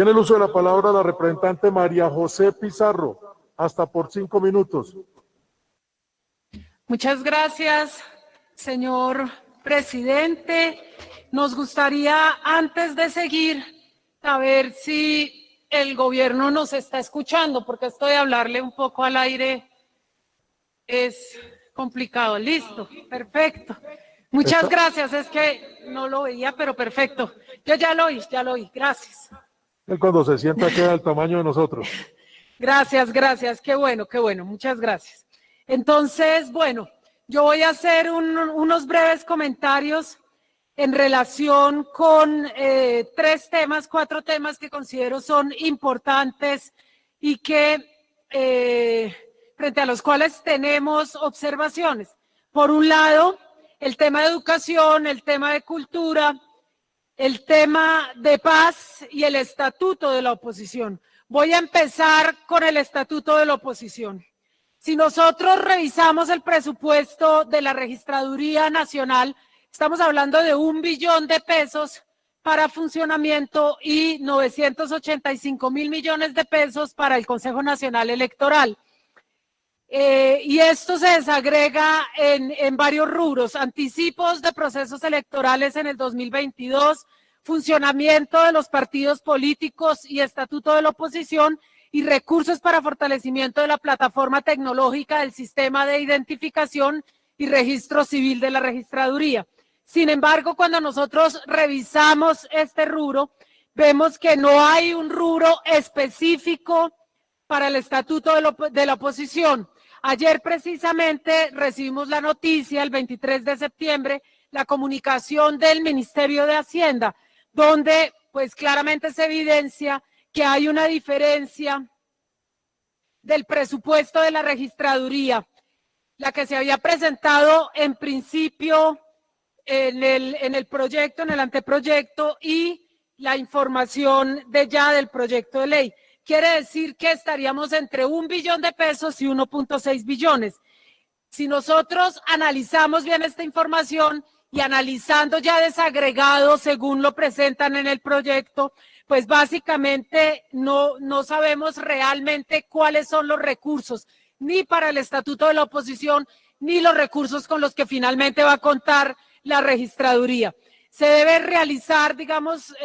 Tiene el uso de la palabra la representante María José Pizarro, hasta por 5 minutos. Muchas gracias, señor presidente. Nos gustaría, antes de seguir, saber si el gobierno nos está escuchando, porque esto de hablarle un poco al aire es complicado. Listo, perfecto. Muchas gracias, es que no lo veía, pero perfecto. Yo ya lo oí, gracias. Él cuando se sienta queda del tamaño de nosotros. Gracias, qué bueno, muchas gracias. Entonces, bueno, yo voy a hacer unos breves comentarios en relación con 4 temas que considero son importantes y que frente a los cuales tenemos observaciones. Por un lado, el tema de educación, el tema de cultura, el tema de paz y el estatuto de la oposición. Voy a empezar con el estatuto de la oposición. Si nosotros revisamos el presupuesto de la Registraduría Nacional, estamos hablando de 1 billón de pesos para funcionamiento y 985.000 millones de pesos para el Consejo Nacional Electoral. Y esto se desagrega en varios rubros: anticipos de procesos electorales en el 2022, funcionamiento de los partidos políticos y estatuto de la oposición, y recursos para fortalecimiento de la plataforma tecnológica del sistema de identificación y registro civil de la registraduría. Sin embargo, cuando nosotros revisamos este rubro, vemos que no hay un rubro específico para el estatuto de la oposición. Ayer precisamente recibimos la noticia, el 23 de septiembre, la comunicación del Ministerio de Hacienda, donde pues claramente se evidencia que hay una diferencia del presupuesto de la registraduría, la que se había presentado en principio en el proyecto, en el anteproyecto, y la información del proyecto de ley. Quiere decir que estaríamos entre 1 billón de pesos y 1.6 billones. Si nosotros analizamos bien esta información y analizando ya desagregado según lo presentan en el proyecto, pues básicamente no sabemos realmente cuáles son los recursos, ni para el estatuto de la oposición, ni los recursos con los que finalmente va a contar la registraduría. Se debe realizar, digamos,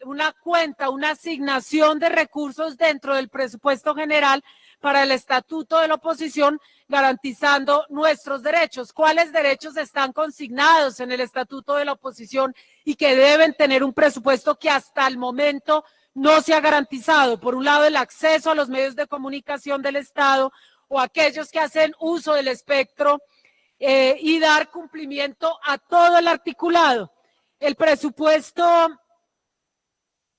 una cuenta, una asignación de recursos dentro del presupuesto general para el estatuto de la oposición, garantizando nuestros derechos. ¿Cuáles derechos están consignados en el estatuto de la oposición y que deben tener un presupuesto que hasta el momento no se ha garantizado? Por un lado, el acceso a los medios de comunicación del Estado o aquellos que hacen uso del espectro, y dar cumplimiento a todo el articulado. El presupuesto,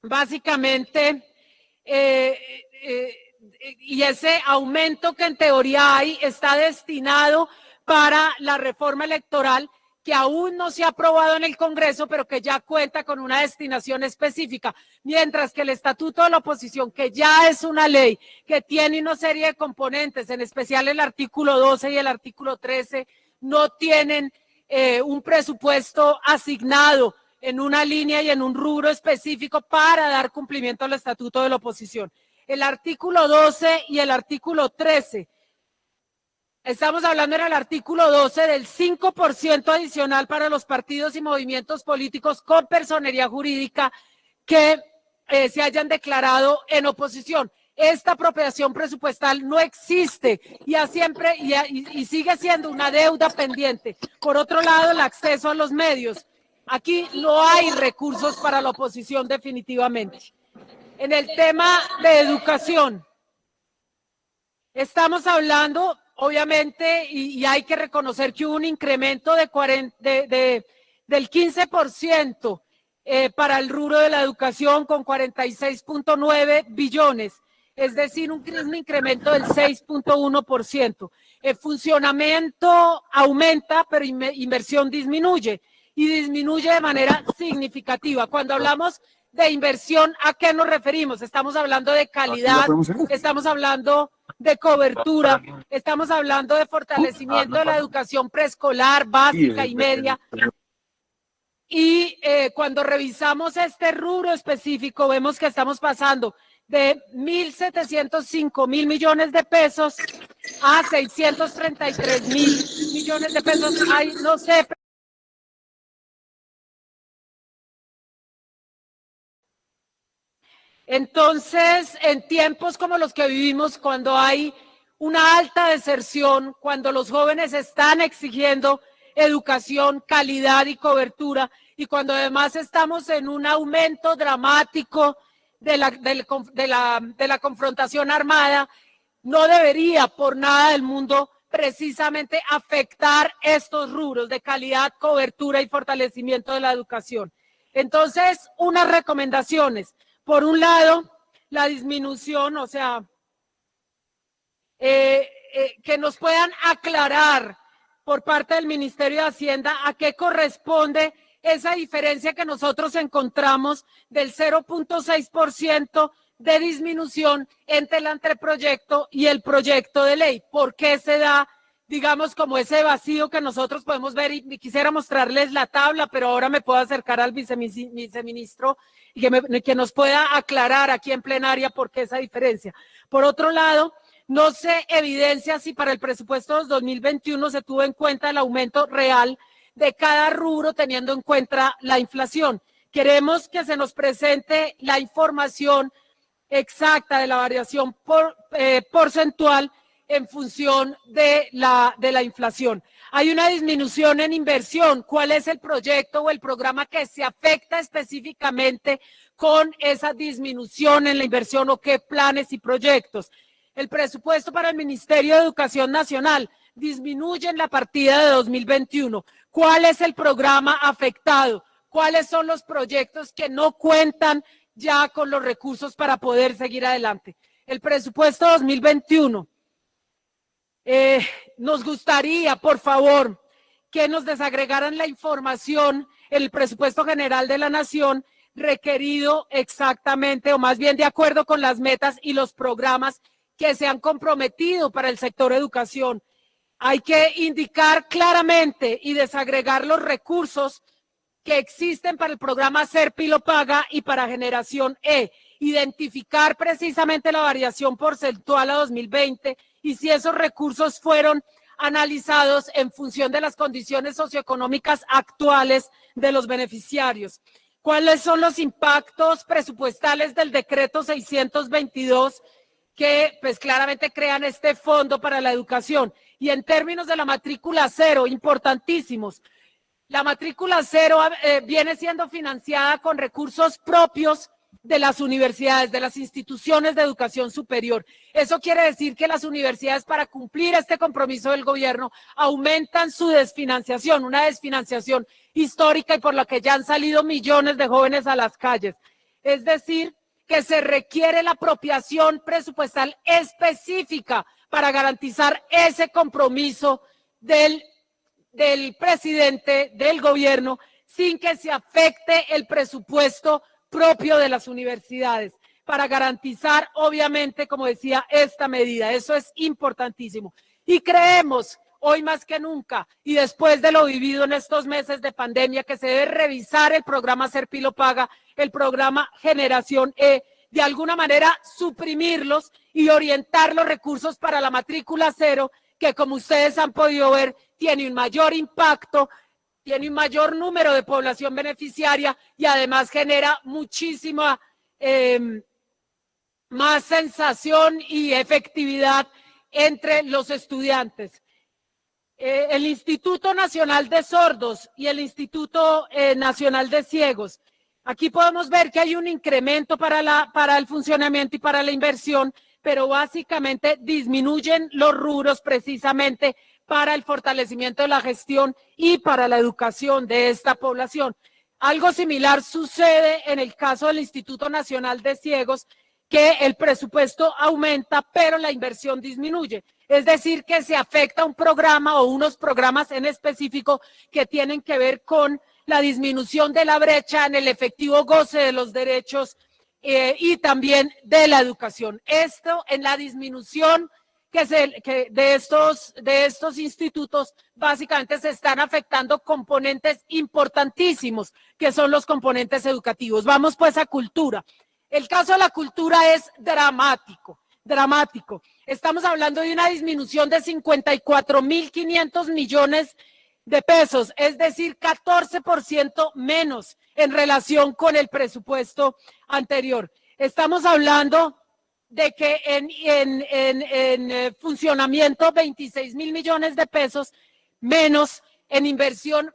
básicamente, y ese aumento que en teoría hay, está destinado para la reforma electoral, que aún no se ha aprobado en el Congreso, pero que ya cuenta con una destinación específica, mientras que el Estatuto de la Oposición, que ya es una ley, que tiene una serie de componentes, en especial el artículo 12 y el artículo 13, no tienen un presupuesto asignado en una línea y en un rubro específico para dar cumplimiento al Estatuto de la Oposición. El artículo 12 y el artículo 13, estamos hablando en el artículo 12 del 5% adicional para los partidos y movimientos políticos con personería jurídica que se hayan declarado en oposición. Esta apropiación presupuestal no existe y sigue siendo una deuda pendiente. Por otro lado, el acceso a los medios. Aquí no hay recursos para la oposición definitivamente. En el tema de educación, estamos hablando, obviamente, y hay que reconocer que hubo un incremento del 15% para el rubro de la educación, con 46.9 billones. Es decir, un incremento del 6.1%. El funcionamiento aumenta, pero inversión disminuye, y disminuye de manera significativa. Cuando hablamos de inversión, ¿a qué nos referimos? Estamos hablando de calidad, estamos hablando de cobertura, estamos hablando de fortalecimiento de la educación preescolar, básica y media. y cuando revisamos este rubro específico vemos que estamos pasando de 1.705.000 millones de pesos a 633.000 millones de pesos. Ay, no sé. Entonces, en tiempos como los que vivimos, cuando hay una alta deserción, cuando los jóvenes están exigiendo educación, calidad y cobertura, y cuando además estamos en un aumento dramático de la confrontación armada, no debería por nada del mundo precisamente afectar estos rubros de calidad, cobertura y fortalecimiento de la educación. Entonces, unas recomendaciones. Por un lado, la disminución, o sea, que nos puedan aclarar por parte del Ministerio de Hacienda a qué corresponde esa diferencia que nosotros encontramos del 0.6% de disminución entre el anteproyecto y el proyecto de ley. ¿Por qué se da, digamos, como ese vacío que nosotros podemos ver? Y quisiera mostrarles la tabla, pero ahora me puedo acercar al viceministro y que nos pueda aclarar aquí en plenaria por qué esa diferencia. Por otro lado, no se evidencia si para el presupuesto de 2021 se tuvo en cuenta el aumento real de cada rubro teniendo en cuenta la inflación. Queremos que se nos presente la información exacta de la variación porcentual en función de la inflación. Hay una disminución en inversión. ¿Cuál es el proyecto o el programa que se afecta específicamente con esa disminución en la inversión o qué planes y proyectos? El presupuesto para el Ministerio de Educación Nacional disminuye en la partida de 2021. ¿Cuál es el programa afectado? ¿Cuáles son los proyectos que no cuentan ya con los recursos para poder seguir adelante? El presupuesto 2021. Nos gustaría, por favor, que nos desagregaran la información, el presupuesto general de la Nación requerido exactamente, o más bien de acuerdo con las metas y los programas que se han comprometido para el sector educación. Hay que indicar claramente y desagregar los recursos que existen para el programa SERP y lo paga y para Generación E. Identificar precisamente la variación porcentual a 2020 y si esos recursos fueron analizados en función de las condiciones socioeconómicas actuales de los beneficiarios. ¿Cuáles son los impactos presupuestales del decreto 622 que pues claramente crean este fondo para la educación? Y en términos de la matrícula cero, importantísimos. La matrícula cero viene siendo financiada con recursos propios de las universidades, de las instituciones de educación superior. Eso quiere decir que las universidades, para cumplir este compromiso del gobierno, aumentan su desfinanciación, una desfinanciación histórica y por la que ya han salido millones de jóvenes a las calles. Es decir, que se requiere la apropiación presupuestal específica para garantizar ese compromiso del presidente del gobierno sin que se afecte el presupuesto propio de las universidades, para garantizar, obviamente, como decía, esta medida. Eso es importantísimo. Y creemos, hoy más que nunca, y después de lo vivido en estos meses de pandemia, que se debe revisar el programa SERP y lo paga, el programa Generación E, de alguna manera suprimirlos y orientar los recursos para la matrícula cero, que como ustedes han podido ver, tiene un mayor impacto, tiene un mayor número de población beneficiaria y además genera muchísima más sensación y efectividad entre los estudiantes. El Instituto Nacional de Sordos y el Instituto Nacional de Ciegos. Aquí podemos ver que hay un incremento para el funcionamiento y para la inversión, pero básicamente disminuyen los rubros precisamente para el fortalecimiento de la gestión y para la educación de esta población. Algo similar sucede en el caso del Instituto Nacional de Ciegos, que el presupuesto aumenta, pero la inversión disminuye. Es decir, que se afecta un programa o unos programas en específico que tienen que ver con la disminución de la brecha en el efectivo goce de los derechos y también de la educación. Esto en la disminución que de estos institutos básicamente se están afectando componentes importantísimos, que son los componentes educativos. Vamos pues a cultura. El caso de la cultura es dramático, dramático. Estamos hablando de una disminución de 54.500 millones de pesos, es decir, 14% menos en relación con el presupuesto anterior. Estamos hablando de que en funcionamiento 26.000 millones de pesos menos, en inversión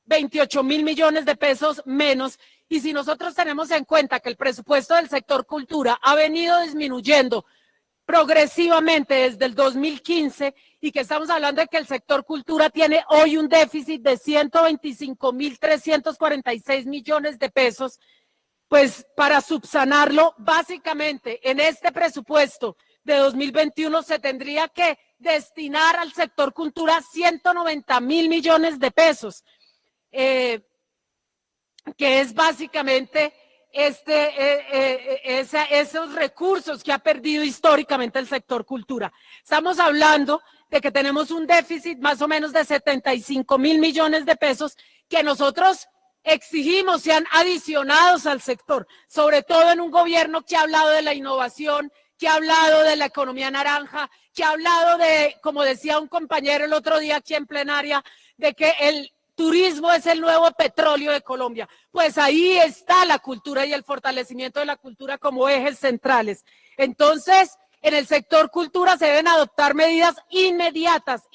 28.000 millones de pesos menos. Y si nosotros tenemos en cuenta que el presupuesto del sector cultura ha venido disminuyendo progresivamente desde el 2015 y que estamos hablando de que el sector cultura tiene hoy un déficit de 125.346 millones de pesos, pues para subsanarlo, básicamente en este presupuesto de 2021 se tendría que destinar al sector cultura 190.000 millones de pesos, que es básicamente esos recursos que ha perdido históricamente el sector cultura. Estamos hablando de que tenemos un déficit más o menos de 75.000 millones de pesos que nosotros exigimos sean adicionados al sector, sobre todo en un gobierno que ha hablado de la innovación, que ha hablado de la economía naranja, que ha hablado de, como decía un compañero el otro día aquí en plenaria, de que el turismo es el nuevo petróleo de Colombia. Pues ahí está la cultura y el fortalecimiento de la cultura como ejes centrales. Entonces, en el sector cultura se deben adoptar medidas inmediatas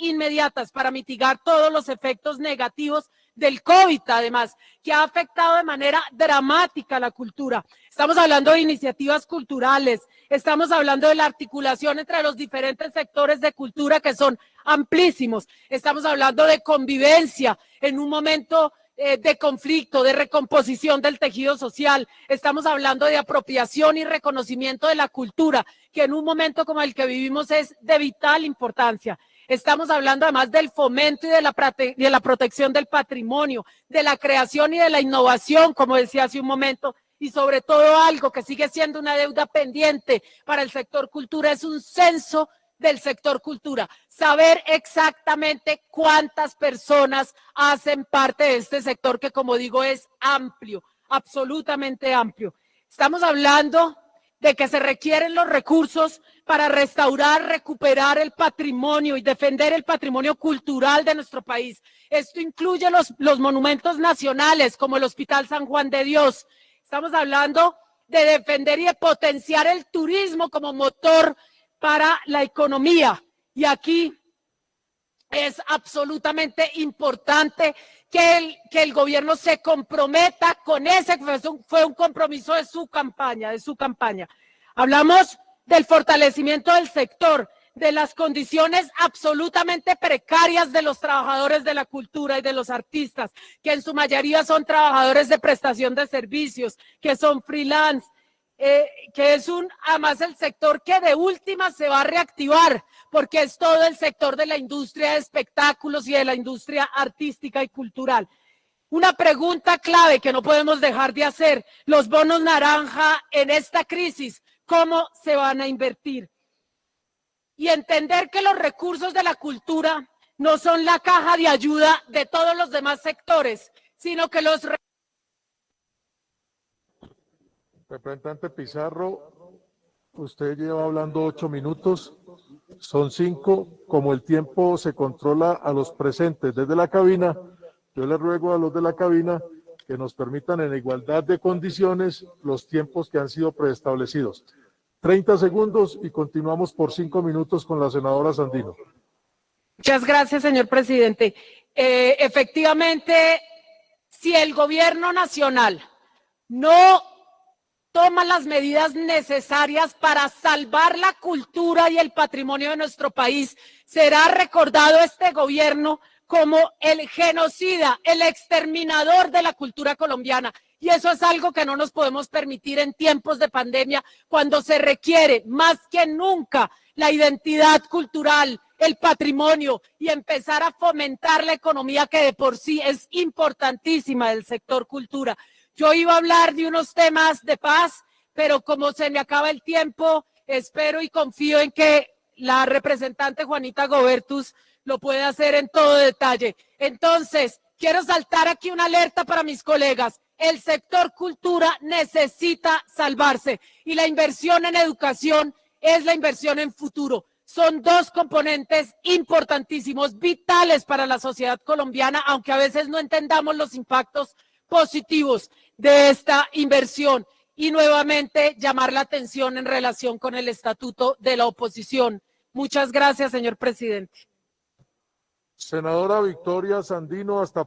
para mitigar todos los efectos negativos del COVID, además, que ha afectado de manera dramática a la cultura. Estamos hablando de iniciativas culturales, estamos hablando de la articulación entre los diferentes sectores de cultura que son amplísimos, estamos hablando de convivencia en un momento de conflicto, de recomposición del tejido social, estamos hablando de apropiación y reconocimiento de la cultura, que en un momento como el que vivimos es de vital importancia. Estamos hablando además del fomento y de la protección del patrimonio, de la creación y de la innovación, como decía hace un momento, y sobre todo algo que sigue siendo una deuda pendiente para el sector cultura, es un censo del sector cultura, saber exactamente cuántas personas hacen parte de este sector que, como digo, es amplio, absolutamente amplio. Estamos hablando de que se requieren los recursos para restaurar, recuperar el patrimonio y defender el patrimonio cultural de nuestro país. Esto incluye los monumentos nacionales como el Hospital San Juan de Dios. Estamos hablando de defender y de potenciar el turismo como motor para la economía. Y aquí es absolutamente importante que el gobierno se comprometa con ese, fue un compromiso de su campaña, Hablamos del fortalecimiento del sector, de las condiciones absolutamente precarias de los trabajadores de la cultura y de los artistas, que en su mayoría son trabajadores de prestación de servicios, que son freelance, que es además el sector que de última se va a reactivar, porque es todo el sector de la industria de espectáculos y de la industria artística y cultural. Una pregunta clave que no podemos dejar de hacer, los bonos naranja en esta crisis, ¿cómo se van a invertir? Y entender que los recursos de la cultura no son la caja de ayuda de todos los demás sectores, sino que los... Representante Pizarro, usted lleva hablando 8 minutos, son 5. Como el tiempo se controla a los presentes desde la cabina, yo le ruego a los de la cabina que nos permitan en igualdad de condiciones los tiempos que han sido preestablecidos. 30 segundos y continuamos por 5 minutos con la senadora Sandino. Muchas gracias, señor presidente. Efectivamente, si el gobierno nacional no toma las medidas necesarias para salvar la cultura y el patrimonio de nuestro país, será recordado este gobierno como el genocida, el exterminador de la cultura colombiana. Y eso es algo que no nos podemos permitir en tiempos de pandemia, cuando se requiere más que nunca la identidad cultural, el patrimonio y empezar a fomentar la economía que de por sí es importantísima del sector cultura. Yo iba a hablar de unos temas de paz, pero como se me acaba el tiempo, espero y confío en que la representante Juanita Gobertus lo puede hacer en todo detalle. Entonces, quiero saltar aquí una alerta para mis colegas. El sector cultura necesita salvarse y la inversión en educación es la inversión en futuro. Son dos componentes importantísimos, vitales para la sociedad colombiana, aunque a veces no entendamos los impactos positivos de esta inversión. Y nuevamente llamar la atención en relación con el estatuto de la oposición. Muchas gracias, señor presidente. Senadora Victoria Sandino, hasta